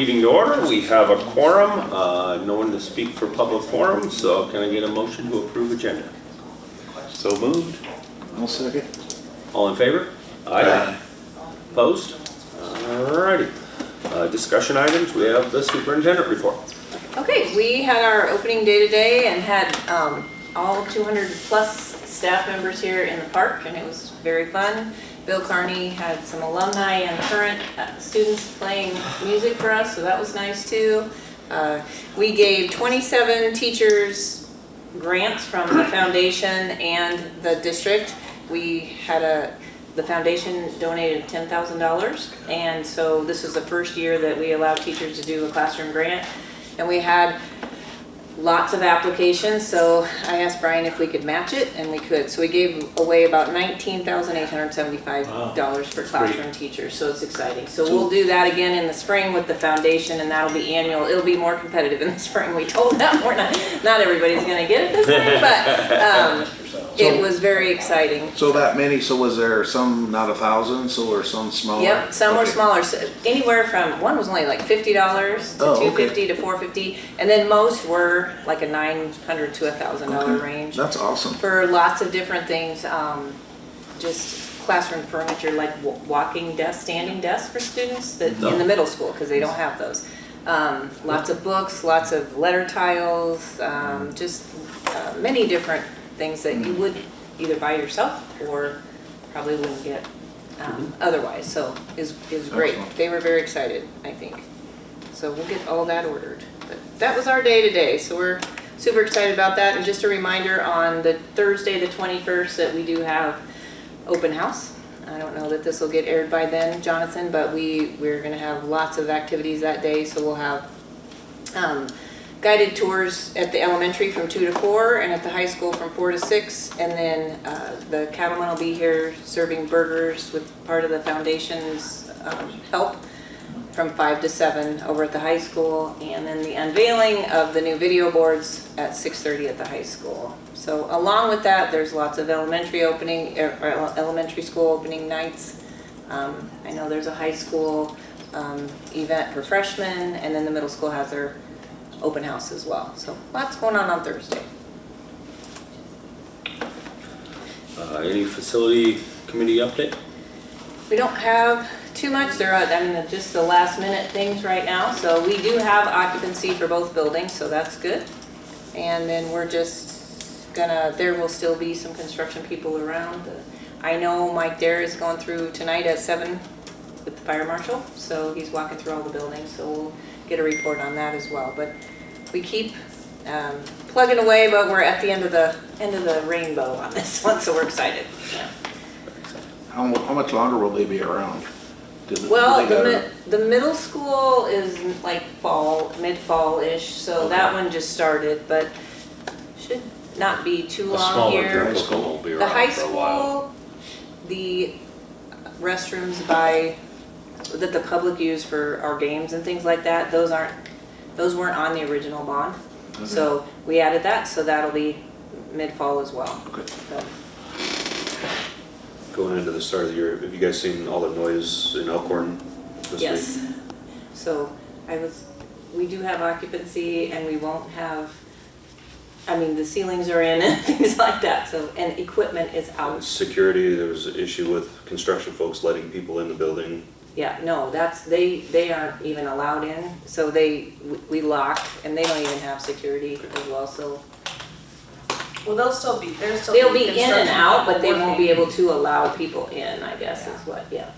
meeting to order. We have a quorum, no one to speak for public forum, so can I get a motion to approve agenda? So moved. I'll second. All in favor? Aye. Opposed? Alrighty. Discussion items, we have the superintendent report. Okay, we had our opening day today and had all 200 plus staff members here in the park, and it was very fun. Bill Carney had some alumni and current students playing music for us, so that was nice too. We gave 27 teachers grants from the foundation and the district. We had the foundation donated $10,000, and so this is the first year that we allowed teachers to do a classroom grant, and we had lots of applications, so I asked Brian if we could match it, and we could. So we gave away about $19,875 for classroom teachers, so it's exciting. So we'll do that again in the spring with the foundation, and that'll be annual. It'll be more competitive in the spring. We told them we're not everybody's gonna get it this way, but it was very exciting. So that many, so was there some not 1,000, so were some smaller? Yep, some were Okay. smaller, so anywhere from, one was only like $50 to $250 to $450, and then most were like a $900 to $1,000 range. That's awesome. For lots of different things, just classroom furniture, like walking desk, standing desks for students that in the middle school, because they don't have those. Lots of books, lots of letter tiles, just many different things that you would either buy yourself or probably wouldn't get otherwise. So is great. Excellent. They were very excited, I think. So we'll get all that ordered. But that was our day today, so we're super excited about that. And just a reminder on the Thursday, the 21st, that we do have open house. I don't know that this will get aired by then, Jonathan, but we're going to have lots of activities that day. So we'll have guided tours at the elementary from 2 to 4 and at the high school from 4 to 6. And then the cattlemen will be here serving burgers with part of the foundation's help from 5 to 7 over at the high school. And then the unveiling of the new video boards at 6:30 at the high school. So along with that, there's lots of elementary school opening nights. I know there's a high school event for freshmen, and then the middle school has their open house as well. So lots going on Thursday. Any facility committee update? We don't have too much. They're just the last minute things right now. So we do have occupancy for both buildings, so that's good. And then we're just there will still be some construction people around. I know Mike Dare is going through tonight at 7 with the fire marshal, so he's walking through all the buildings, so we'll get a report on that as well. But we keep plugging away, but we're at the end of the rainbow on this one, so we're excited. Yeah. How much longer will they be around? Well, the middle school is like mid-fall-ish, so that one just started, but should not be too long here. High school will be The around high for a while. school, the restrooms that the public use for our games and things like that, those weren't on the original bond. Okay. So we added that, so that'll be mid-fall as well. Okay. So, Going into the start of the year, have you guys seen all the noise in Elkhorn this yes. week? So we do have occupancy, and we won't have, the ceilings are in and things like that, so, and equipment is out. Security, there was an issue with construction folks letting people in the building. Yeah, no, they aren't even allowed in, so we lock, and they don't even have security as well, so. Well, they'll be They'll be in and out, but they construction won't be able to allow people in, I guess is what, yeah.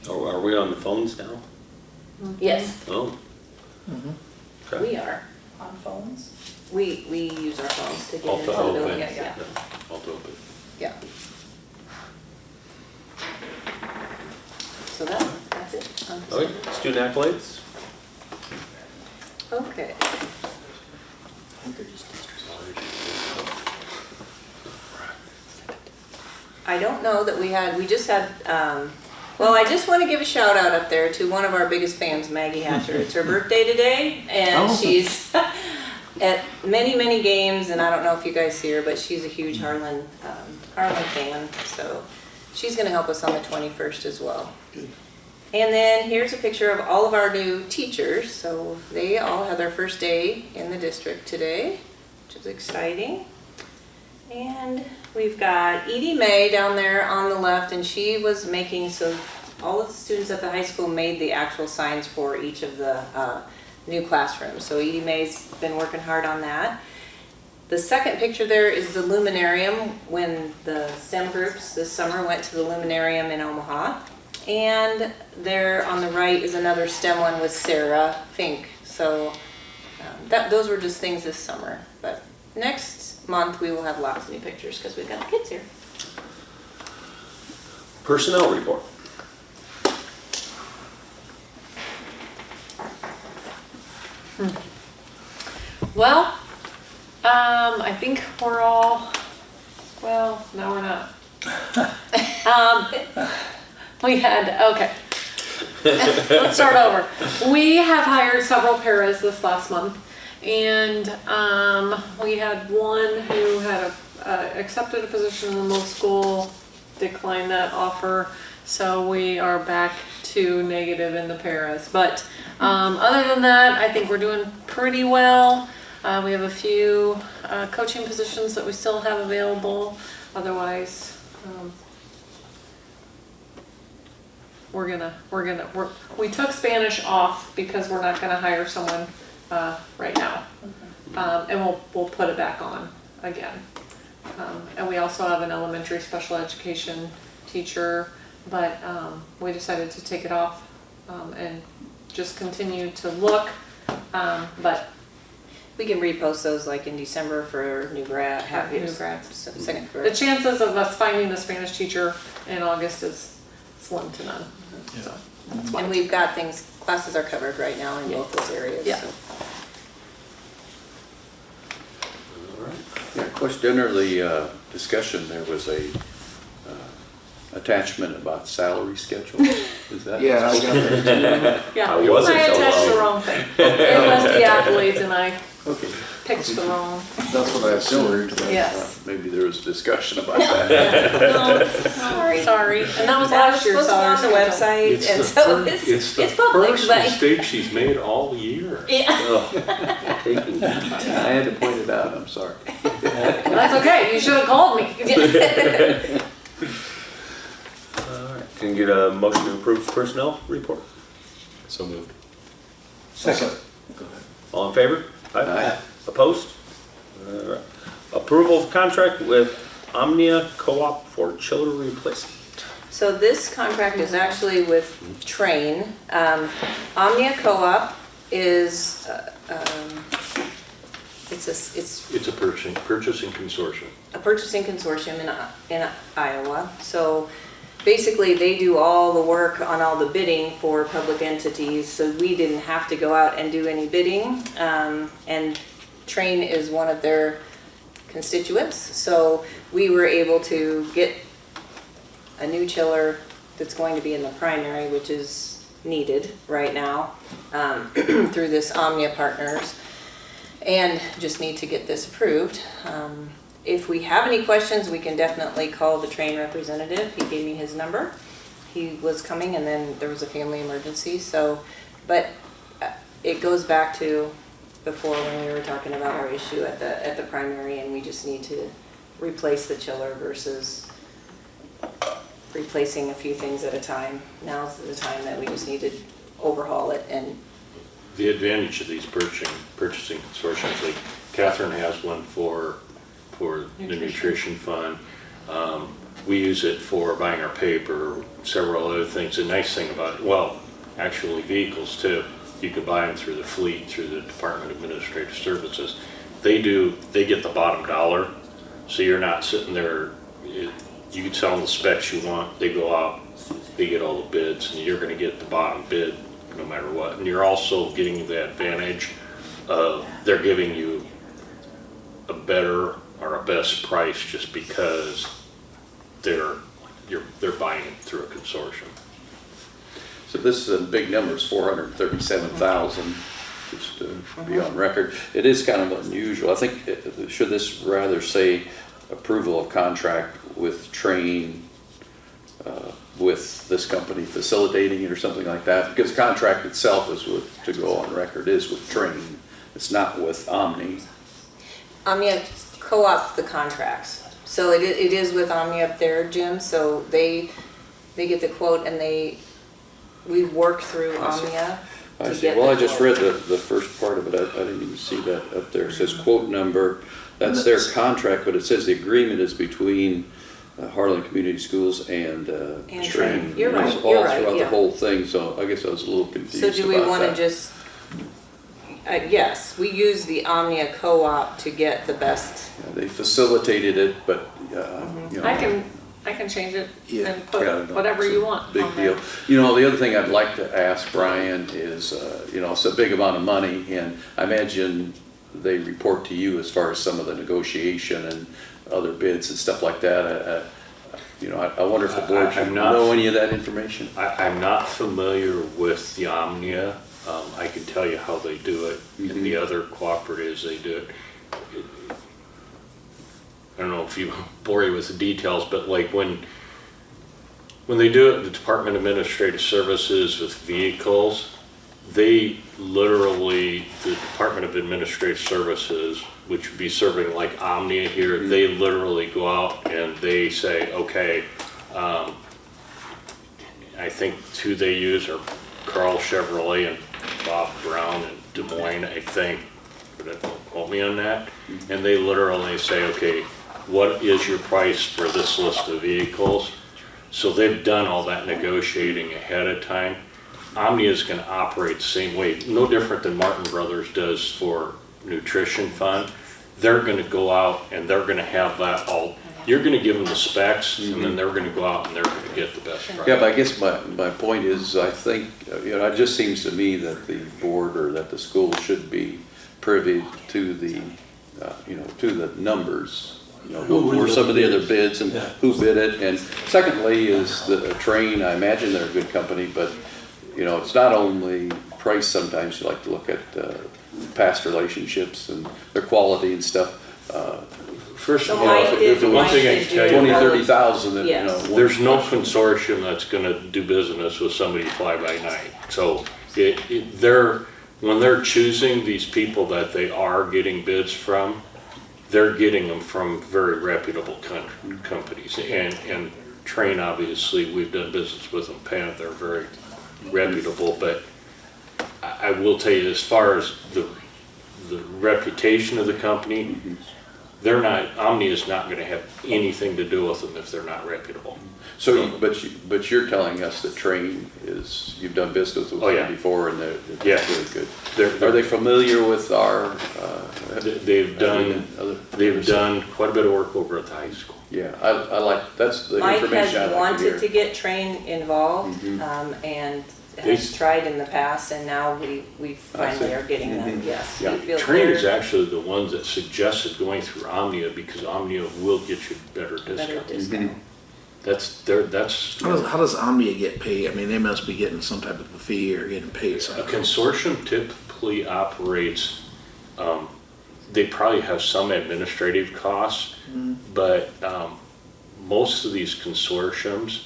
Oh, are we on the phones now? Yes, Oh. Okay. we are. on phones. We use our phones to get Alt into to the open. building, Yeah, yeah. All to open. Yeah. So that's it. Okay, student accolades? Okay. I don't know that we just had, well, I just want to give a shout out up there to one of our biggest fans, Maggie Hatcher. It's her birthday today, and she's at many, many games, and I don't know if you guys see her, but she's a huge Harlan fan, so she's going to help us on the 21st as well. Good. And then here's a picture of all of our new teachers. So they all had their first day in the district today, which is exciting. And we've got Edie Mae down there on the left, and she was making, so all of the students at the high school made the actual signs for each of the new classrooms. So Edie Mae's been working hard on that. The second picture there is the luminarium when the STEM groups this summer went to the luminarium in Omaha. And there on the right is another STEM one with Sarah Fink. So those were just things this summer. But next month we will have lots of new pictures because we've got the kids here. Personnel report. Well, I think we're all, well, no, we're not. We had, okay. Let's start over. We have hired several paras this last month, and we had one who had accepted a position in the middle school, declined that offer, so we are back to negative in the paras. But other than that, I think we're doing pretty well. We have a few coaching positions that we still have available. Otherwise, we took Spanish off because we're not gonna hire someone right now. And we'll put it back on again. And we also have an elementary special education teacher, but we decided to take it off and just continue to look. But We can repost those like in December for new grad, new grads. second The grade. chances of us finding a Spanish teacher in August is slim to none. So, that's why. And we've got things, classes are covered right now in both those areas. Yeah. So. Yeah, of course, during the discussion, there was a attachment about salary schedule. Is that? Yeah, I got that. Yeah, I wasn't I so attached the low. wrong thing. It was the accolades and I Okay. picked the wrong. That's what I assumed. Yes. Maybe there was discussion about that. No, sorry. And that was That was last year's supposed to be on salary the schedule. website, and so it's public, first but. mistake she's made all year. Yeah. Oh, taking heat. I had to point it out, I'm sorry. That's okay, you should have called me. Can you get a motion to approve personnel report? So moved. Second. All in favor? Aye. Opposed? All right. Approval of contract with Omnia Co-op for chiller replacement. So this contract is actually with Train. Omnia Co-op is, It's a purchasing consortium. a purchasing consortium in Iowa. So basically, they do all the work on all the bidding for public entities, so we didn't have to go out and do any bidding. And Train is one of their constituents, so we were able to get a new chiller that's going to be in the primary, which is needed right now through this Omnia Partners, and just need to get this approved. If we have any questions, we can definitely call the Train representative. He gave me his number. He was coming and then there was a family emergency, so, but it goes back to before when we were talking about our issue at the primary, and we just need to replace the chiller versus replacing a few things at a time. Now's the time that we just need to overhaul it. And The advantage of these purchasing consortiums, like Catherine has one for the nutrition fund. We use it for buying our paper, several other things. The nice thing about it, well, actually vehicles too, you can buy them through the fleet, through the Department of Administrative Services. They get the bottom dollar, so you're not sitting there, you can tell them the specs you want, they go out, they get all the bids, and you're gonna get the bottom bid no matter what. And you're also getting the advantage of they're giving you a better or a best price just because they're buying it through a consortium. So this is a big number, it's 437,000, just to be on record. It is kind of unusual. I think, should this rather say approval of contract with Train with this company facilitating it or something like that? Because the contract itself is with, to go on record, is with Train. It's not with Omni. Omnia co-op the contracts. So it is with Omnia up there, Jim, so they get the quote and we work through Omnia I to see. get Well, I the just quote. read the first part of it. I didn't even see that up there. It says quote number. That's their contract, but it says the agreement is between Harlan Community Schools and And Train. Train. You're And it's right, all you're right, throughout the yeah. whole thing, so I guess I was a little confused So do we about wanna that. just, yes, we use the Omnia co-op to get the best. Yeah, they facilitated it, but, you know. I can change it Yeah, and put yeah, no, whatever it's a you want Big on there. deal. You know, the other thing I'd like to ask Brian is, you know, it's a big amount of money, and I imagine they report to you as far as some of the negotiation and other bids and stuff like that. You know, I wonder if the board should I'm not- know any of that information. I'm not familiar with the Omnia. I can tell you how they do it, and the other cooperatives, they do it. I don't know if you bore you with the details, but like when they do it, the Department of Administrative Services with vehicles, they literally, the Department of Administrative Services, which would be serving like Omnia here, they literally go out and they say, okay, I think who they use are Carl Chevrolet and Bob Brown in Des Moines, I think, but don't quote me on that. And they literally say, okay, what is your price for this list of vehicles? So they've done all that negotiating ahead of time. Omnia is going to operate the same way, no different than Martin Brothers does for nutrition fund. They're going to go out and they're going to have that all, you're going to give them the specs and then they're going to go out and they're going to get the best price. Yeah, but I guess my point is, I think, you know, it just seems to me that the board or that the school should be privy to the, you know, to the numbers. You know, what were some of the other bids and who bid it? And secondly is the Train, I imagine they're a good company, but, you know, it's not only price, sometimes you like to look at past relationships and their quality and stuff. First of So all, Mike did- the one thing I Mike can did tell do- you, 20,000, 30,000, and, you know. Yes. there's no consortium that's going to do business with somebody fly by night. So when they're choosing these people that they are getting bids from, they're getting them from very reputable companies. And Train, obviously, we've done business with them, Pan, they're very reputable. But I will tell you, as far as the reputation of the company, they're not, Omni is not going to have anything to do with them if they're not reputable. So, but you're telling us that Train is, you've done business with Oh, yeah. them before and they're Yeah. really good. They're- Are they familiar with our? They've done quite a bit of work over at the high school. Yeah, I like, that's the Mike information I has like to wanted to hear. get Train involved, and has tried in the past, and now we finally are getting them, yes. Yeah. We feel Train is they're actually the ones that suggested going through Omnia because Omnia will get you better better discount. discount. That's How does Omnia get paid? I mean, they must be getting some type of a fee or getting paid a something. consortium typically operates, they probably have some administrative costs, but most of these consortiums,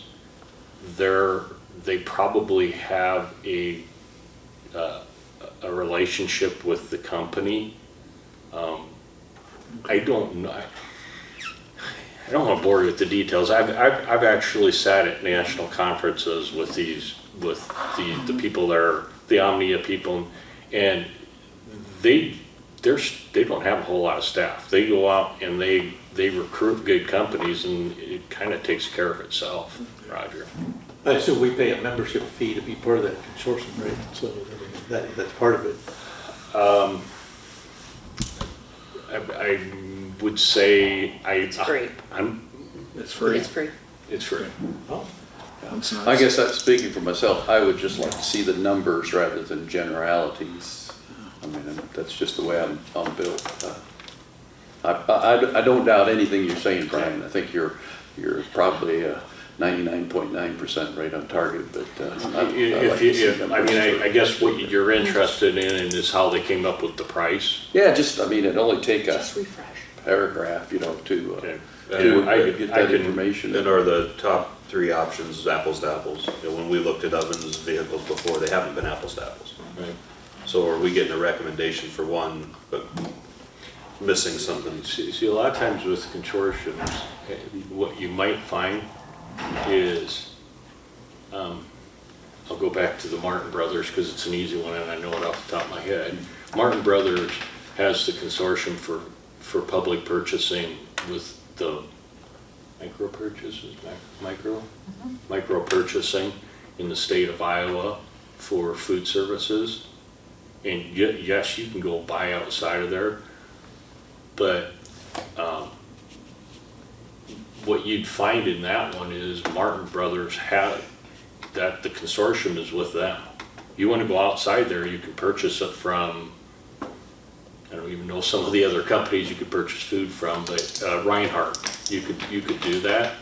they probably have a relationship with the company. I don't know. I don't want to bore you with the details. I've actually sat at national conferences with the people that are the Omnia people, and they don't have a whole lot of staff. They go out and they recruit good companies, and it kind of takes care of itself. Roger. I assume we pay a membership fee to be part of that consortium, right? So that's part of it. I would say It's free. It's free. It's free. It's free. Oh, That's nice. I guess that's speaking for myself, I would just like to see the numbers rather than generalities. I mean, that's just the way I'm built. I don't doubt anything you're saying, Brian. I think you're probably 99.9% right on target, but I like to see numbers. I guess what you're interested in is how they came up with the price. Yeah, just, I mean, it'd only take a Just refresh. paragraph, you know, to Okay. to I get that can- information. And are the top three options apples to apples? You know, when we looked at ovens, vehicles before, they haven't been apples to apples. Right. So are we getting a recommendation for one, but missing something? See, a lot of times with consortiums, what you might find is, I'll go back to the Martin Brothers because it's an easy one and I know it off the top of my head. Martin Brothers has the consortium for public purchasing with the micro purchases, micro purchasing in the state of Iowa for food services. And yes, you can go buy outside of there, but what you'd find in that one is Martin Brothers have, that the consortium is with them. You want to go outside there, you can purchase it from, I don't even know some of the other companies you could purchase food from, but Reinhardt, you could do that.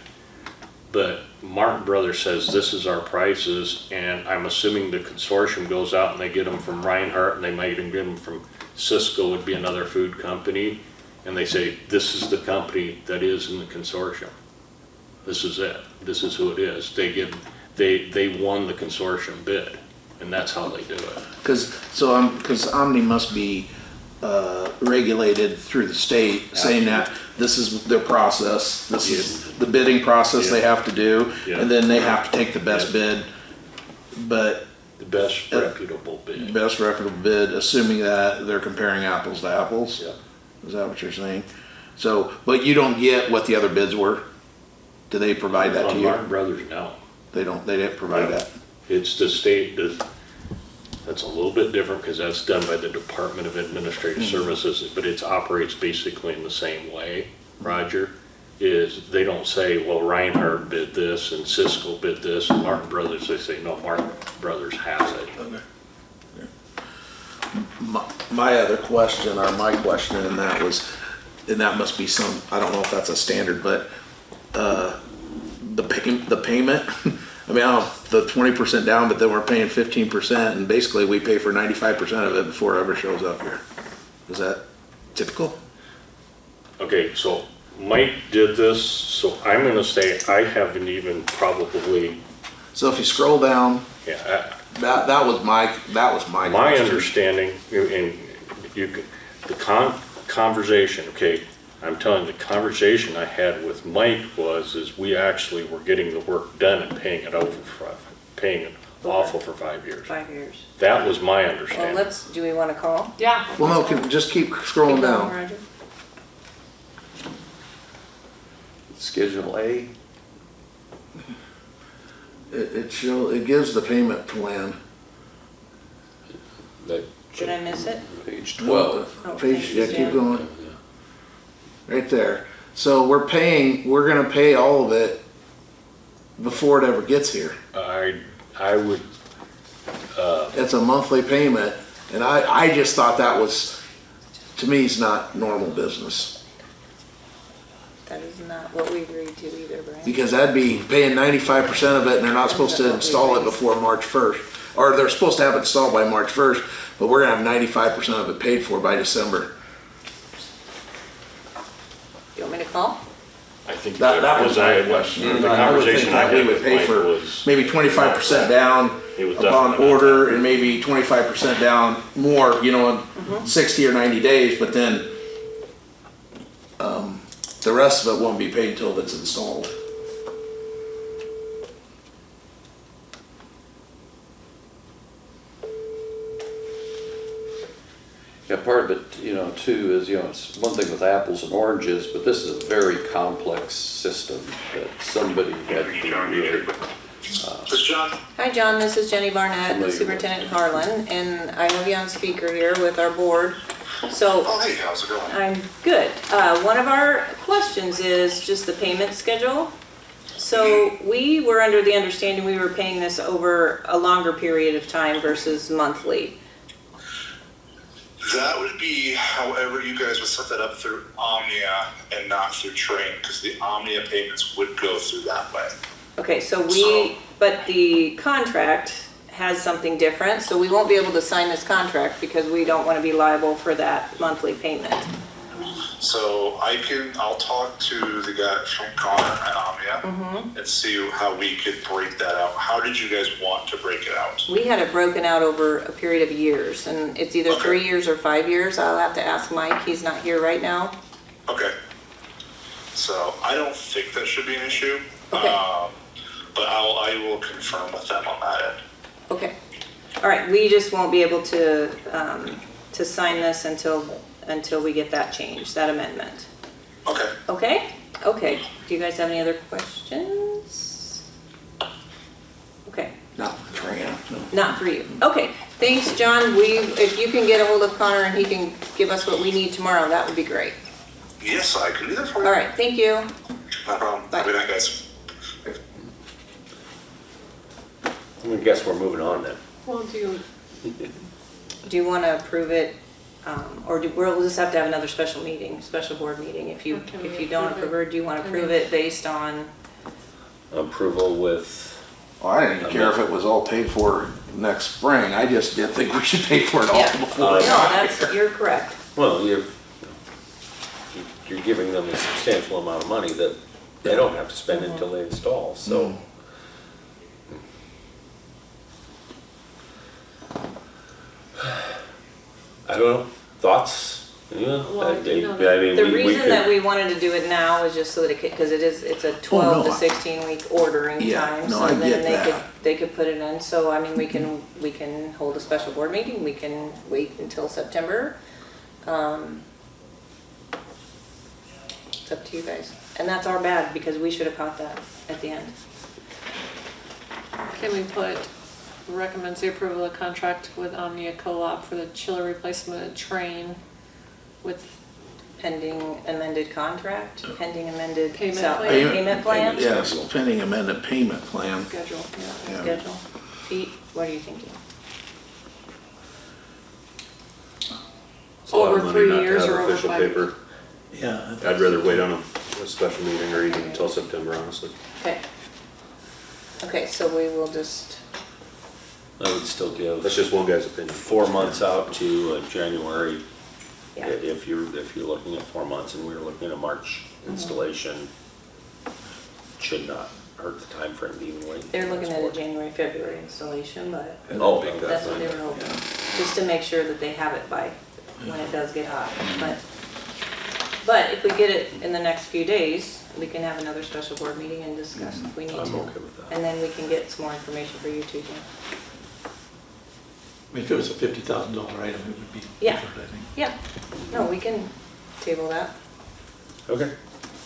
But Martin Brothers says this is our prices, and I'm assuming the consortium goes out and they get them from Reinhardt, and they might even get them from Cisco, would be another food company, and they say this is the company that is in the consortium. This is it. This is who it is. They won the consortium bid, and that's how they do it. Because Omni must be regulated through the state, saying that this is their process, this is the bidding process they have to do, Yeah. and then they have to take the best bid, but The best reputable bid. best reputable bid, assuming that they're comparing apples to apples. Yeah. Is that what you're saying? So, but you don't get what the other bids were? Do they provide that to From you? Martin Brothers, no. They didn't provide that? It's the state, that's a little bit different because that's done by the Department of Administrative Services, but it operates basically in the same way, Roger, is they don't say, well, Reinhardt bid this and Cisco bid this and Martin Brothers, they say, no, Martin Brothers has it. My other question, or my question in that was, and that must be some, I don't know if that's a standard, but the payment, I mean, the 20% down, but then we're paying 15%, and basically we pay for 95% of it before it ever shows up here. Is that typical? Okay, so Mike did this, so I'm gonna say I haven't even probably, So if you scroll down, yeah, that was my my question. understanding, and you could, the conversation, okay, I'm telling you, the conversation I had with Mike is we actually were getting the work done and paying it off for 5 years. 5 years. That was my Well, understanding. do we want to call? Yeah. Well, no, just keep scrolling Keep going, down. Roger. Schedule A, It gives the payment plan. Did I miss it? page 12. Oh, Page, thank yeah, you, keep Stan. going. Right there. So we're gonna pay all of it before it ever gets here. I would, It's a monthly payment, and I just thought that was, to me, it's not normal business. That is not what we agreed to either, Brian. Because that'd be paying 95% of it, and they're not supposed to install it before March 1st. Or they're supposed to have it installed by March 1st, but we're gonna have 95% of it paid for by December. You want me to call? I think That was my question. The I would think conversation I that we had would with pay Mike for was. maybe 25% down It was upon definitely not order, and maybe 25% down more, in 60 or 90 days, but then the rest of it won't be paid until it's installed. Yeah, part of it, too, is, it's one thing with apples and oranges, but this is a very complex system that somebody had to be really, Hi, John, this is Jenny Barnett, the Familiar. Superintendent Harlan, and I have you on speaker here with our board. So, Oh, hey, how's it going? I'm good. One of our questions is just the payment schedule. So we were under the understanding we were paying this over a longer period of time versus monthly. That would be however you guys would set that up through Omnia and not through Train, because the Omnia payments would go through that way. Okay, so So- but the contract has something different, so we won't be able to sign this contract because we don't want to be liable for that monthly payment. So I'll talk to the guy from Connor at Omnia and see how we could break that out. How did you guys want to break it out? We had it broken out over a period of years, and it's either Okay. 3 years or 5 years. I'll have to ask Mike, he's not here right now. Okay. So I don't think that should be an issue. Okay. But I will confirm with them on that end. Okay. All right, we just won't be able to sign this until we get that change, that amendment. Okay. Okay? Okay. Do you guys have any other questions? Okay. Not Trina, no. Not for you. Okay. Thanks, John. If you can get a hold of Connor and he can give us what we need tomorrow, that would be great. Yes, I can do that for you. All right, thank you. No problem. Bye. Have a good night, guys. I'm gonna guess we're moving on then. Well, Do you want to approve it, or we'll just have to have another special board meeting if you Or can we don't approve approve it? Do you want to approve it based on? Approval with, Well, I didn't care if it was all paid for next spring, I just didn't think we should pay for it all Yeah. before. No, we got here. you're correct. well, you're giving them a substantial amount of money that they don't have to spend until they install, so. I don't know, thoughts? Yeah, Well, I you know, mean, The we reason that could, we wanted to do it now is just so that because it's a 12 to no, 16 week ordering Yeah, time. no, So I then get they that. they could put it in, so I mean, we can hold a special board meeting, we can wait until September. It's up to you guys. And that's our bad because we should have caught that at the end. can we put, recommends the approval of contract with Omnia Co-op for the chiller replacement train with, Pending amended contract, pending amended Payment sal- plan? payment plan? Yes, pending amended payment plan. schedule, yeah. Yeah. Schedule. Pete, what are you thinking? It's a lot of Over money 3 not to years have or over official 5 paper. years? Yeah. I'd rather wait on a special meeting or even until September, honestly. Okay. Okay, so we will just, I would still give That's just one guy's opinion. 4 months out to January. yeah. If you're looking at 4 months and we were looking at a March installation, should not hurt the time frame to even wait. They're looking at a January, February installation, but Oh, that's what they were hoping. Just to make sure that they have it by when it does get hot. But if we get it in the next few days, we can have another special board meeting and discuss if we need I'm to. okay with that. And then we can get some more information for you too, Jim. I mean, if it was a $50,000 item, it would be Yeah. different, I think. Yeah, no, we can table that. Okay.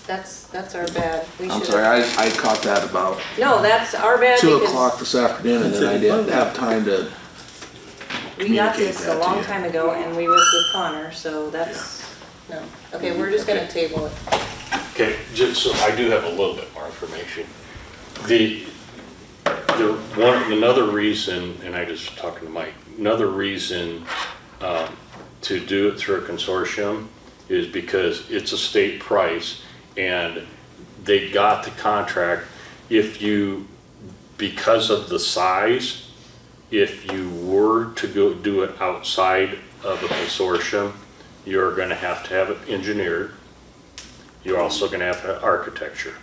That's our bad. We I'm should- sorry, I caught that about No, that's our bad 2 because o'clock this afternoon, and then I didn't have time to, we got communicate this that a to long you. time ago and we worked with Connor, so that's, no. Okay, we're just gonna Okay. table it. Okay, just so I do have a little bit more information. Another reason, and I just was talking to Mike, another reason to do it through a consortium is because it's a state price and they got the contract. Because of the size, if you were to go do it outside of a consortium, you're gonna have to have it engineered. You're also gonna have to have architecture.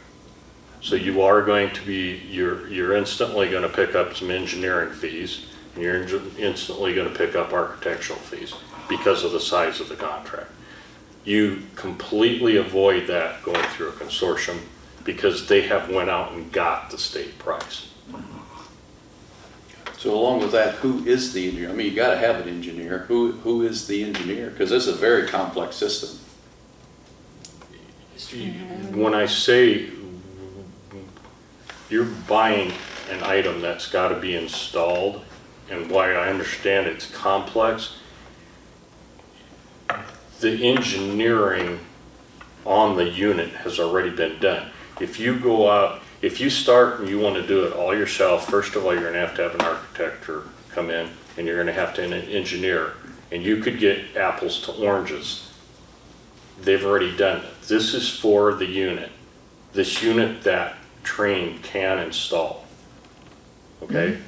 So you are going to be, you're instantly gonna pick up some engineering fees, and you're instantly gonna pick up architectural fees because of the size of the contract. You completely avoid that going through a consortium because they have went out and got the state price. So along with that, who is the engineer? I mean, you gotta have an engineer. Who is the engineer? Because this is a very complex system. When I say you're buying an item that's gotta be installed, and why I understand it's complex, the engineering on the unit has already been done. If you go out, if you start and you want to do it all yourself, first of all, you're going to have an architect come in, and you're going to have to an engineer, and you could get apples to oranges. They've already done it. This is for the unit. This unit that train can install. Okay?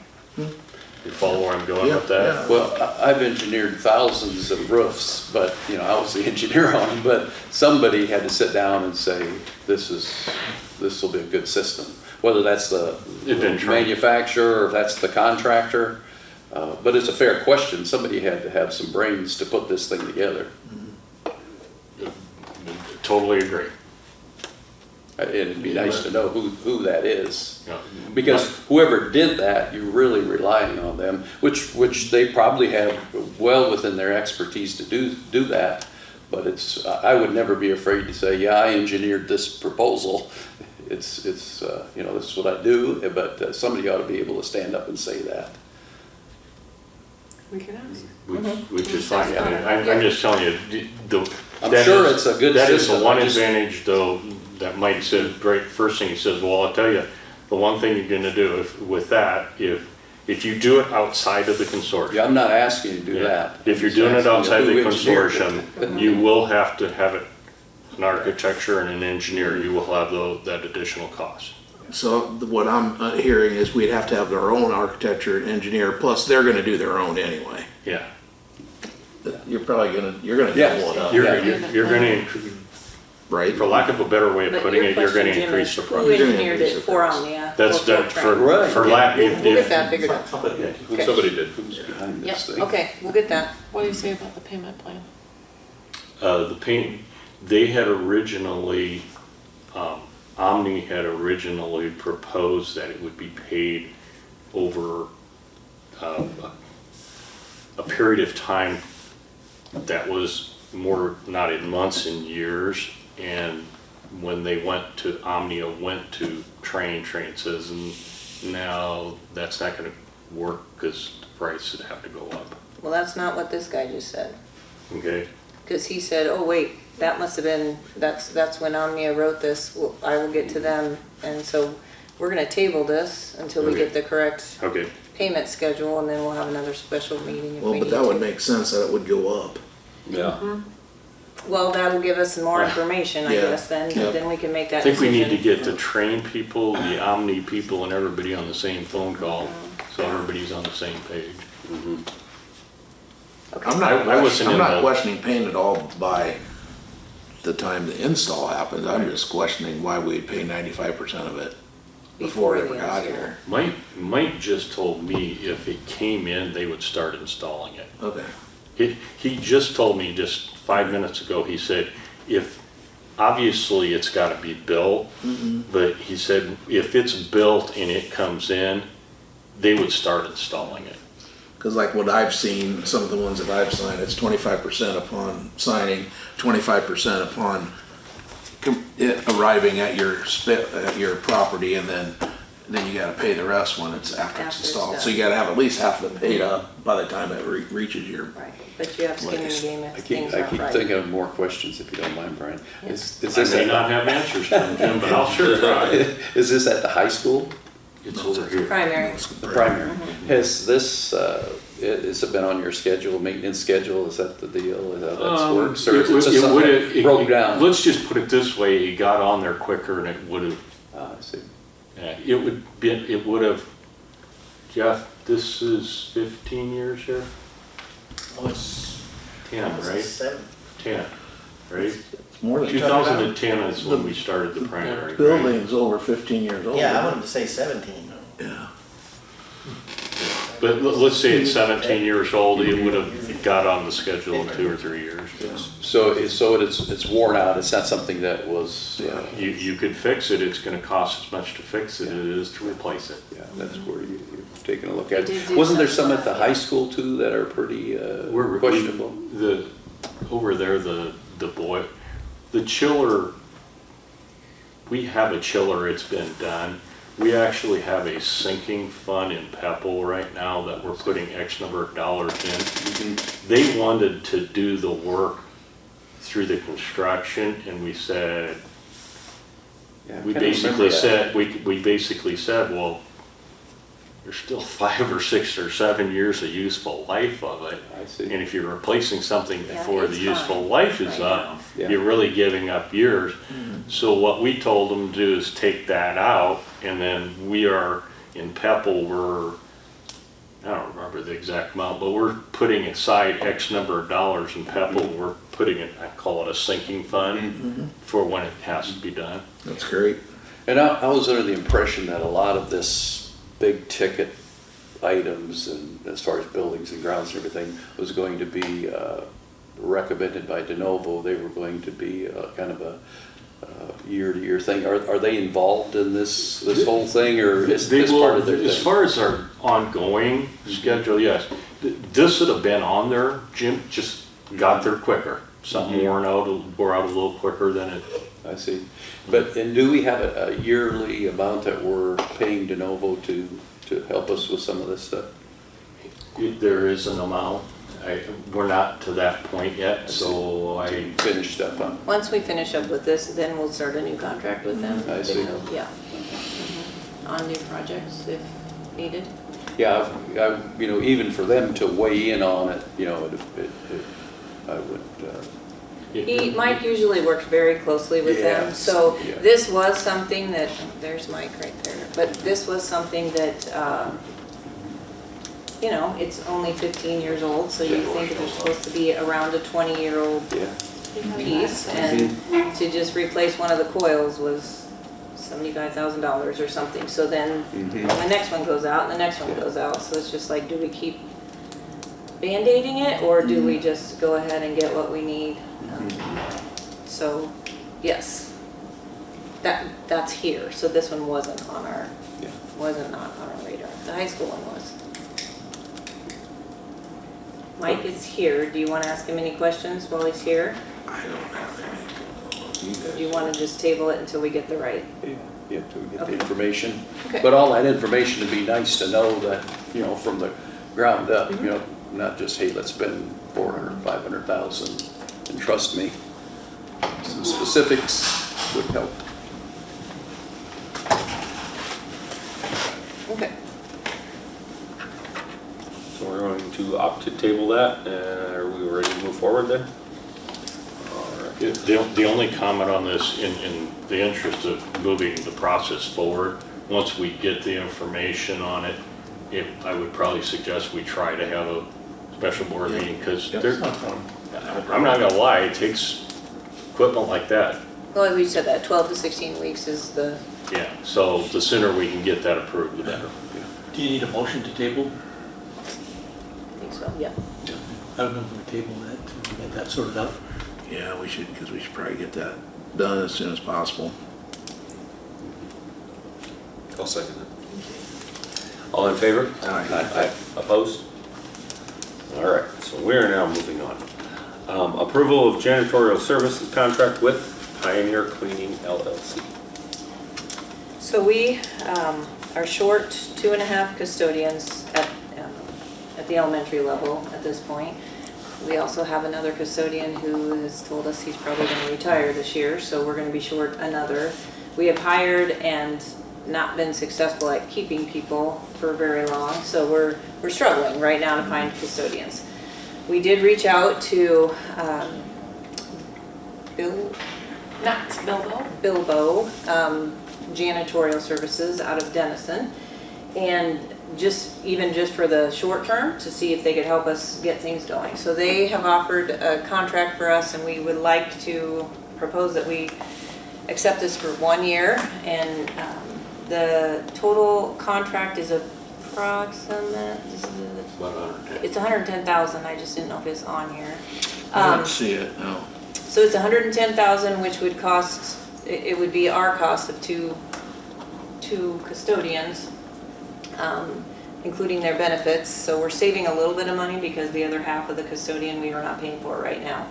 You follow where I'm going with that? Yeah. Well, I've engineered thousands of roofs, but, you know, I was the engineer on them, but somebody had to sit down and say, this will be a good system. Whether that's the You've been trained. manufacturer or if that's the contractor. But it's a fair question. Somebody had to have some brains to put this thing together. Totally agree. It'd be nice to know who that is. Yeah. Because whoever did that, you're really relying on them, which they probably have well within their expertise to do that. But I would never be afraid to say, yeah, I engineered this proposal. It's you know, this is what I do, but somebody ought to be able to stand up and say that. We can ask. Which is fine. I'm just telling you, I'm sure it's a good that is system. the one I just- advantage though, that Mike said, right, first thing he says, well, I'll tell you, the one thing you're gonna do with that, if you do it outside of the consortium. Yeah, I'm not asking you to do Yeah. that. If you're I'm just doing it asking you outside the who engineered it. consortium, you will have to have it, an architecture and an engineer, you will have that additional cost. So what I'm hearing is we'd have to have our own architecture and engineer, plus they're gonna do their own anyway. Yeah. You're gonna Yeah. double it up, You're gonna, right? for lack of a better way of But putting your it, you're gonna question, Jim, increase is the who price. engineered it for Omnia? That's Full that, train. Right. for lack, We'll get if, that figured out. Yeah, somebody did. Who's behind Yep, this thing? Okay, we'll get that. What do you say about the payment plan? the paint, they had originally, Omni had originally proposed that it would be paid over a period of time that was more, not in months, in years. And when they went to, Omnia went to Train says, no, that's not gonna work because the price would have to go up, Well, that's not what this guy just said. okay? Because he said, oh, wait, that must have been, that's when Omnia wrote this. Well, I will get to them. And so we're gonna table this until we Okay. get the correct Okay, payment schedule, and then we'll have another special meeting if Well, we but need that would to. make sense that it would go up. Yeah. Well, that'll give us some more information, I Yeah. guess, then we can make I that think we decision. need to get the Train people, the Omni people, and everybody on the same phone call, so everybody's on the same page. Okay. I'm not, I wasn't I'm in not the- questioning paying it all by the time the install happens. I'm just questioning why we'd pay 95% of it before it ever the got install. here. Mike just told me if it came in, they would start installing it. Okay. He just told me just 5 minutes ago, he said, obviously it's gotta be built, but he said, if it's built and it comes in, they would start installing it. Because like what I've seen, some of the ones that I've signed, it's 25% upon signing, 25% upon it arriving at your property, and then you gotta pay the rest when it's after it's After it's installed. done. So you gotta have at least half of it paid up by the time it reaches your. Right, but you have skin in the game if things I aren't keep right. thinking of more questions if you don't mind, Brian. Is I this may at not the- have answers to them, Jim, but I'll sure try. is this at the high school? It's over here. Primary. The primary. Has this, has it been on your schedule, maintenance schedule? Is that the deal? Is that how that works? Or is it just something that broke down? Let's just put it this way, it got on there quicker and it would've, I see. it would've, Jeff, this is 15 years here? Oh, it's 10, right? 7. 10, right? It's more than 2010 is when we started the primary, right? Building's over 15 years old. Yeah, I wanted to say 17. Yeah. But let's say it's 17 years old, it would've got on the schedule in 2 or 3 years. So it's worn out, it's not something that was, You could fix it, it's gonna cost as much to fix it as it is to replace it. yeah, that's where you're taking a look at They did it. do Wasn't there some some of at the that, high yeah. school too that are pretty We're- questionable? Over there, the chiller, we have a chiller, it's been done. We actually have a sinking fund in Pepple right now that we're putting X number of dollars in. They wanted to do the work through the construction, and we said, Yeah, I we kinda remember basically that. said, we basically said, well, there's still 5 or 6 or 7 years of useful life of it. I see. And if you're replacing something Yeah, before the it's useful fine life is right up, now. Yeah. you're really giving up years. So what we told them to do is take that out, and then we are, in Pepple, I don't remember the exact amount, but we're putting aside X number of dollars in Pebble. We're putting it, I call it a sinking fund for when it has to be done. That's great. And I was under the impression that a lot of this big ticket items and as far as buildings and grounds and everything was going to be recommended by de novo. They were going to be kind of a year-to-year thing. Are they involved in this whole thing, or is They this will, part of their as thing? far as our ongoing schedule, yes. This would have been on there, Jim just got there quicker. Something wore out a little quicker than it. I see. But, and do we have a yearly amount that we're paying de novo to help us with some of this stuff? There is an amount. We're not to that point yet, so I, Finish stuff up? Once we finish up with this, then we'll start a new contract with them. I see. Yeah. On new projects if needed. Yeah, you know, even for them to weigh in on it, you know, I would, Mike usually works very closely with them, Yes, so yeah. this was something that, there's Mike right there, but this was something that, you know, it's only 15 years old, so you think they're supposed to be around a 20-year-old yeah. piece, and to just replace one of the coils was $75,000 or something, so then the next one goes out, and the next one goes out, so it's just like, do we keep Band-Aiding it, or do we just go ahead and get what we need? So, yes, that's here, so this one wasn't on our, Yeah. wasn't not on our radar, the high school one was. Mike is here, do you want to ask him any questions while he's here? I don't have any. Or do you want to just table it until we get the right? Yeah, till we get the Okay. information. Okay. But all that information would be nice to know that, you know, from the ground up, you know, not just, hey, let's spend 400, 500,000. And trust me, some specifics would help. Okay. So we're going to opt to table that, are we ready to move forward then? All right. the only comment on this, in the interest of moving the process forward, once we get the information on it, I would probably suggest we try to have a special board meeting, because I'm not gonna lie, it takes equipment like that. Well, we said that 12 to 16 weeks is the, Yeah, so the sooner we can get that approved, the better. Do you need a motion to table? I think so, yeah. I don't know if we table that, to get that sorted out. Yeah, we should, because we should probably get that done as soon as possible. I'll second it. All in favor? Aye. Opposed? All right, so we're now moving on. Approval of janitorial services contract with Pioneer Cleaning LLC. So we are short 2.5 custodians at the elementary level at this point. We also have another custodian who has told us he's probably going to retire this year, so we're going to be short another. We have hired and not been successful at keeping people for very long, so we're struggling right now to find custodians. We did reach out to Bilbo Janitorial Services out of Denison, and just for the short term to see if they could help us get things going. So they have offered a contract for us, and we would like to propose that we accept this for 1 year, and the total contract is approximate, it's 110,000, I just didn't know if it's on here. I don't see it, no. So it's 110,000, which would cost, it would be our cost of two custodians, including their benefits. So we're saving a little bit of money because the other half of the custodian we are not paying for right now.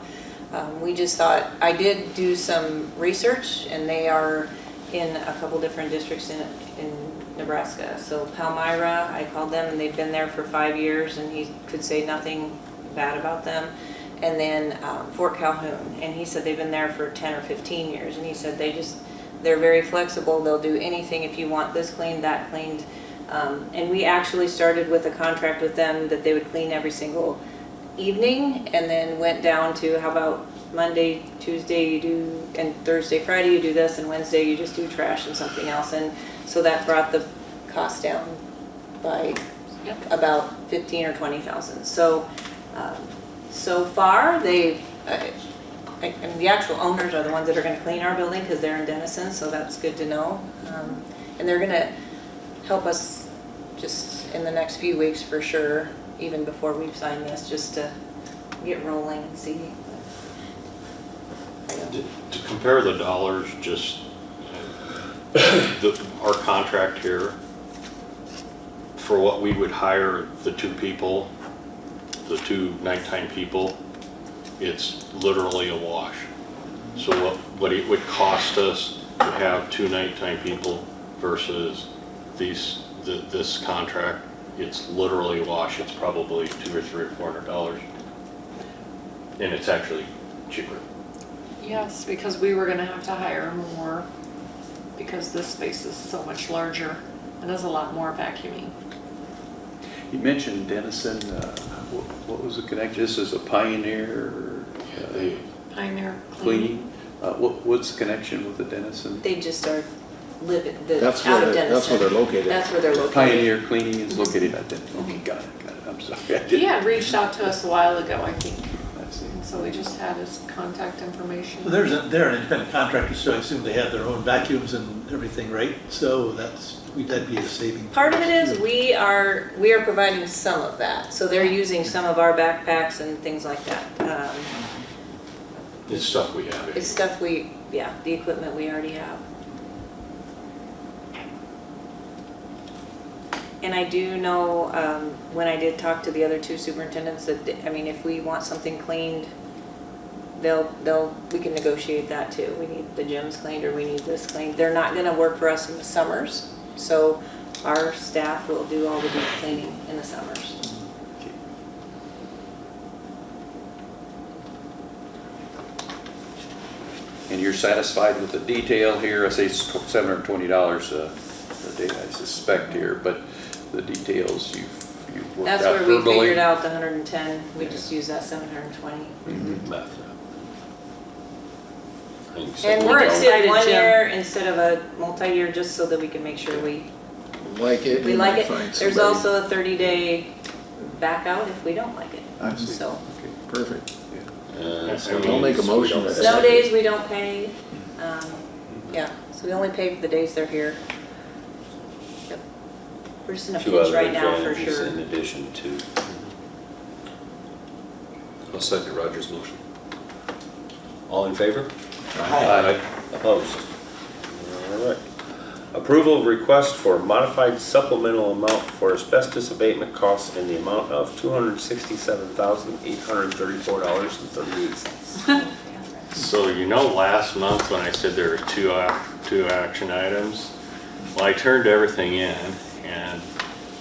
We just thought, I did do some research, and they are in a couple different districts in Nebraska. So Palmyra, I called them, and they've been there for 5 years, and he could say nothing bad about them. And then Fort Calhoun, and he said they've been there for 10 or 15 years, and he said they're very flexible. They'll do anything if you want this cleaned, that cleaned. And we actually started with a contract with them that they would clean every single evening, and then went down to, how about Monday, Tuesday you do, and Thursday, Friday you do this, and Wednesday you just do trash and something else. And so that brought the cost down by Yep. about 15 or 20,000. So, so far, they've, and the actual owners are the ones that are gonna clean our building because they're in Denison, so that's good to know. And they're gonna help us just in the next few weeks for sure, even before we've signed this, just to get rolling and see. To compare the dollars, just our contract here, for what we would hire the two people, the two nighttime people, it's literally a wash. So what it would cost us to have two nighttime people versus this contract, it's literally a wash. It's probably $200 or $300 or $400, and it's actually cheaper. Yes, because we were gonna have to hire more because this space is so much larger and there's a lot more vacuuming. You mentioned Denison, what was the connection? This is a Pioneer Pioneer cleaning? What's the connection with the Denison? They just are living, That's out where of they're, that's where Denison. they're located. That's where they're located. Pioneer Cleaning is located at Denison. Okay, got it, I'm sorry. I He didn't- had reached out to us a while ago, I think, I see. and so we just had his contact information. They're an independent contractor, so I assume they have their own vacuums and everything, right? So that'd be a saving. Part of it is we are providing some of that, so they're using some of our backpacks and things like that. It's stuff we have. It's stuff the equipment we already have. And I do know, when I did talk to the other two superintendents, that, I mean, if we want something cleaned, we can negotiate that too. We need the gyms cleaned, or we need this cleaned. They're not gonna work for us in the summers, so our staff will do all the deep cleaning in the summers. And you're satisfied with the detail here? I say it's $720 a day, I suspect here, but the details you've worked out That's where we verbally. figured out the 110, we just used that 720. Math. I think so. And we're Excited, extended 1 Jim. year instead of a multi-year, just so that we can make sure we Like it. we you like might it. find There's somebody. also a 30-day back out if we don't like it. I see. So, Perfect. I'll make a motion that- snow days we don't pay. Yeah, so we only pay for the days they're here. Yep. We're just in a Two pinch other right now for advantages sure. in addition to. I'll second Roger's motion. All in favor? Aye. Opposed? All right. Approval of request for modified supplemental amount for asbestos abatement costs in the amount of $267,834.38. So last month when I said there were two action items, well, I turned everything in, and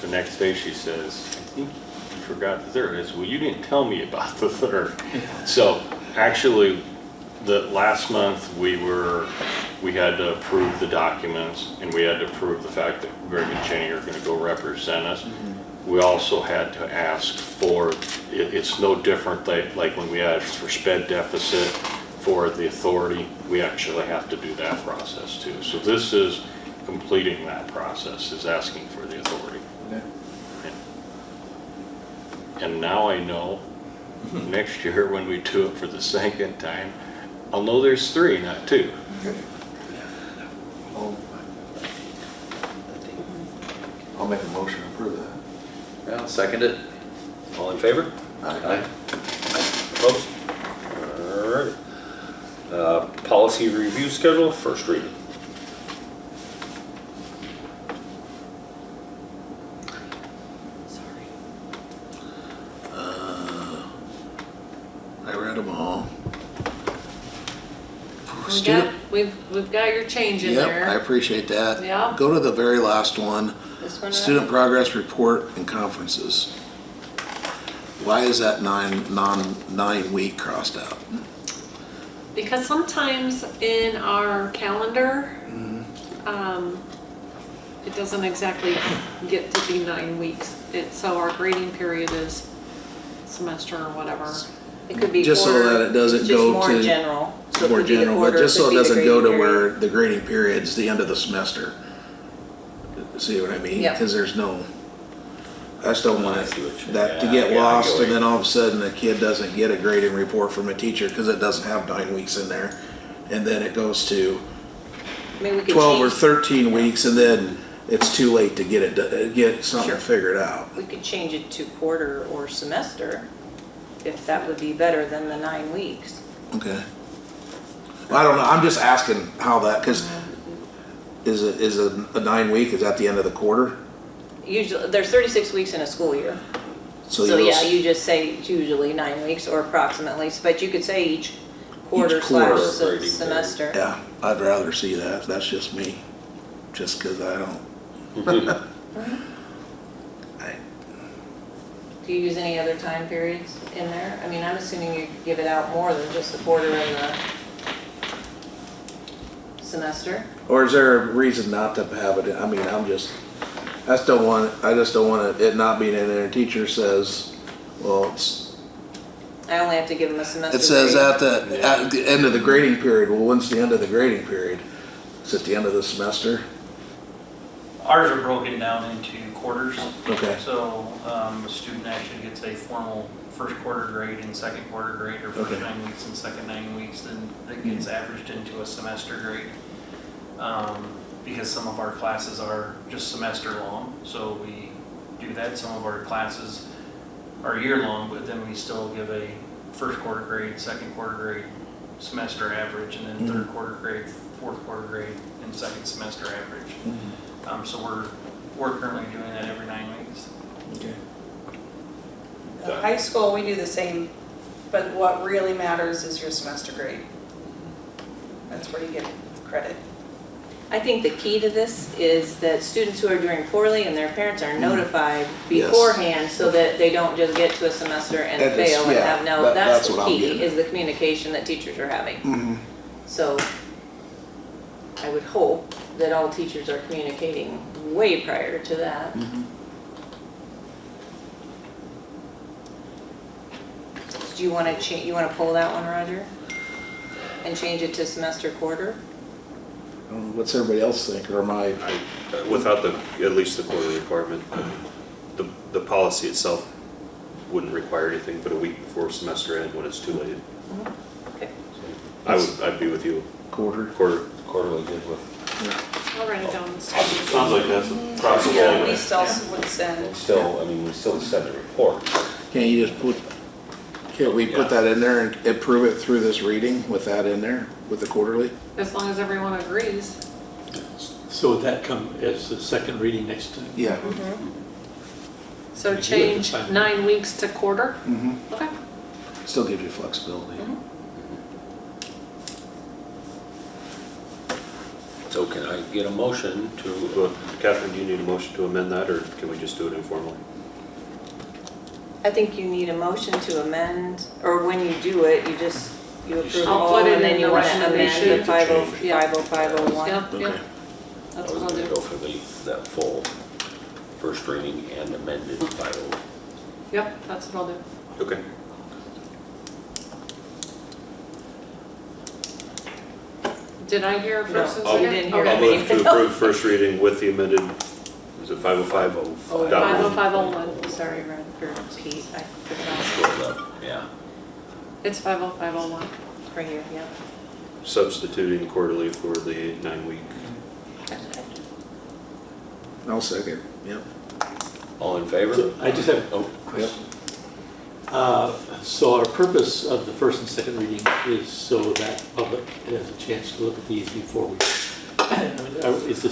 the next day she says, I think you forgot the third. I said, well, you didn't tell me about the third. So actually, the last month we had to approve the documents, and we had to approve the fact that Greg and Jenny are going to go represent us. We also had to ask for, it's no different like when we asked for sped deficit for the authority, we actually have to do that process too. So this is completing that process, is asking for the authority. Okay. And now I know next year when we do it for the second time, I'll know there's 3, not 2. I'll make a motion to approve that. Well, second it. All in favor? Aye. Opposed? All right. Policy review schedule, first reading. I read them all. We've got your change in Yep, I there. appreciate that. Yeah. Go to the very last one, This one, student progress report and conferences. Why is that 9 week crossed out? Because sometimes in our calendar, it doesn't exactly get to be 9 weeks. So our grading period is semester or whatever. it could be Just so quarter, that it doesn't it's go just more to- general. So it More could be the general, but quarter, just so could it be the doesn't go to grading where period. the grading period's the end of the semester. See what I mean? Yep. Because there's no, I just don't want I see what you- that to yeah, get yeah, I lost get what and then all of a sudden the kid doesn't get a grading report from a teacher because it doesn't have 9 weeks in there. And then it goes to Maybe we could 12 or change, 13 weeks and then it's too late to get something Sure. figured out. we could change it to quarter or semester, if that would be better than the 9 weeks. Okay. Well, I don't know, I'm just asking how that, because is a 9 week, is that the end of the quarter? Usually, there's 36 weeks in a school year. So you'll yeah, s- you just say it's usually 9 weeks or approximately, but you could say each quarter quarter slash grading semester. Yeah, I'd rather see that, that's just me, just because I don't. Do you use any other time periods in there? I mean, I'm assuming you give it out more than just the quarter and the semester. Or is there a reason not to have it, I mean, I just don't want it not being in there, teacher says, well, I only have to give them a semester. it says grade. at the end of the grading period, well, when's the end of the grading period? Is it the end of the semester? Ours are broken down into quarters. Okay. So a student actually gets a formal first quarter grade and second quarter grade, or first Okay. 9 weeks and second 9 weeks, then it gets averaged into a semester grade. Because some of our classes are just semester long, so we do that. Some of our classes are year long, but then we still give a first quarter grade, second quarter grade, semester average, and then third quarter grade, fourth quarter grade, and second semester average. So we're currently doing that every 9 weeks. Okay. At high school, we do the same, but what really matters is your semester grade. That's where you get credit. I think the key to this is that students who are doing poorly and their parents are notified Yes. beforehand so that they don't just get to a semester and That is- fail and yeah, have no, that's that's the what I'm key, getting is the communication that teachers are having. Mhm. So I would hope that all teachers are communicating way prior to that. Do you want to change, you want to pull that one, Roger? And change it to semester quarter? What's everybody else think, or am I? Without at least the quarter requirement, the policy itself wouldn't require anything but a week before semester end when it's too late. Okay. I'd be with you. Quarter? Quarterly good with. I'll write it down. Sounds like that's a process Yeah, we anyway. still would send. Still, I mean, we still send a report. Can't you just can't we put that in there and approve it through this reading with that in there, with the quarterly? As long as everyone agrees. So would that come as the second reading next time? Yeah. So We do it change this time. 9 weeks to quarter? Mm-hmm. Okay. Still gives you flexibility. So can I get a motion to, Well, Catherine, do you need a motion to amend that, or can we just do it informally? I think you need a motion to amend, or when you do it, you approve I'll all, put it and then in you the want to amend the recommendation. 50501. Yep, Okay. yep. I That's was what I'll gonna do. go for that full first reading and amended 50. Yep, that's what I'll do. Okay. Did I hear first and No, second? you didn't hear Okay. I'll move to approve first reading with the amended, is it 505? Oh, 50501. Sorry, Red, or Pete, I put it Scroll up, yeah. It's 50501. on right here, yeah. Substituting quarterly for the 9 week. I'll second, yep. All in favor? So I just have Oh, a question. So our purpose of the first and second reading is so that public has a chance to look at these before we, is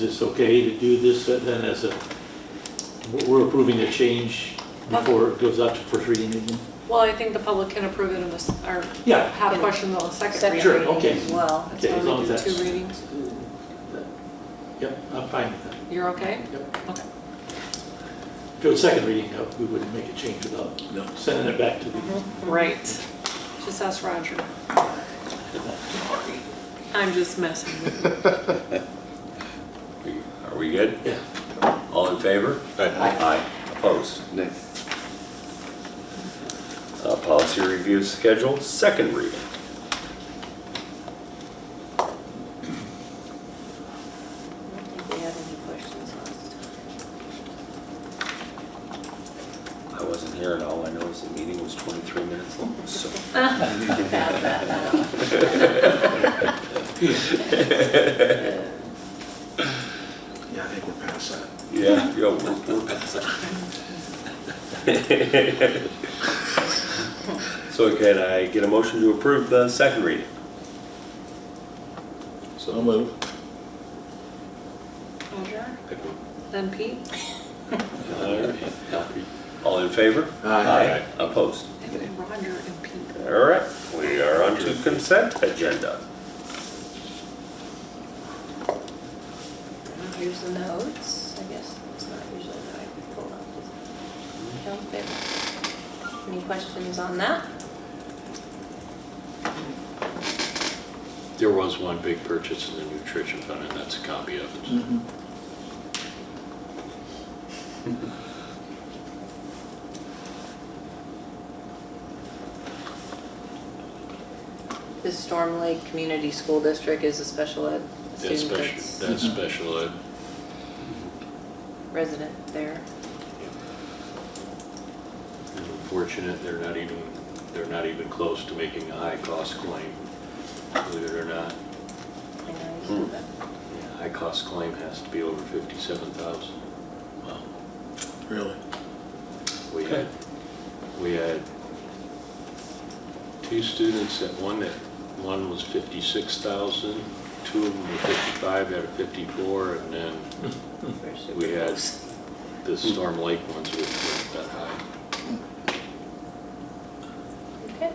this okay to do this then as a, we're approving a change before it goes out to first reading again? Well, I think the public can approve it in this, or Yeah. have questions on the second Second reading. Sure, reading okay. as well. That's Okay, as why long we as do 2 that's- readings. Yep, I'm fine with that. You're okay? Yep. Okay. If it was second reading, we wouldn't make a change without No. sending it back to the, Right. Just ask Roger. I'm just messing with you. are we good? yeah. All in favor? Aye. Opposed? Nay. Policy review schedule, second reading. I don't think they had any questions last time. Yeah, I think we're past that. Yeah, we're past that. So can I get a motion to approve the second reading? So move. Roger, Pick one. then Pete. All in favor? Aye. Opposed? And Roger and Pete. All right, we are on to consent agenda. Here's the notes, I guess it's not usually that I pull up. Okay. Any questions on that? There was one big purchase in the nutrition fund, and that's a copy of it. Mhm. The Storm Lake Community School District is a special ed That's student special, that's that's special ed. resident there. And unfortunate, they're not even close to making a high cost claim, believe it or not. I know you said that. Yeah, high cost claim has to be over 57,000. Really? We had two students one was 56,000, two of them were 55, had a 54, and then We're super we had close. the Storm Lake ones with that high. Okay.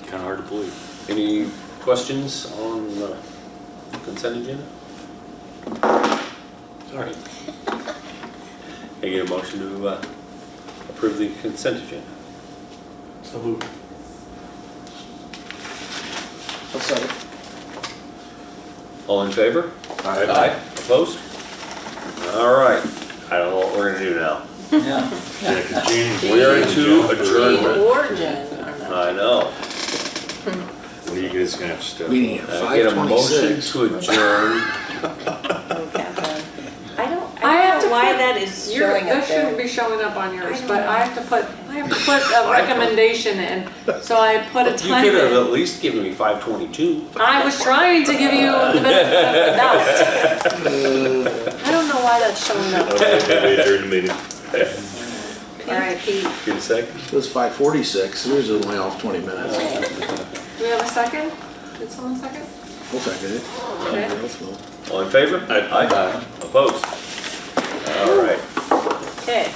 Kind of hard to believe. Any questions on the consent agenda? Sorry. Can I get a motion to approve the consent agenda? So moved. I'll second. All in favor? Aye. Opposed? All right, I don't know what we're gonna do now. Yeah. Yeah, 'cause Jane- We're into Jane- adjournment. The origin on that. I know. What are you guys gonna have to step? Meeting at I get a motion 5:26. to adjourn. Oh, Catherine. I I don't have know to why put- that is You're, showing up that shouldn't there. be showing up on yours, I but know. I have to put a recommendation in, so I put a You time could have in. at least given me 5:22. I was trying to give you the benefit of the doubt. I don't know why that's showing up. Okay, we adjourn the meeting. All right, Pete. Get a second? It was 5:46, yours is only off 20 minutes. Do we have a second? Did someone second? We'll second it. Okay. Everybody else will. All in favor? Aye. Opposed? All right. Okay.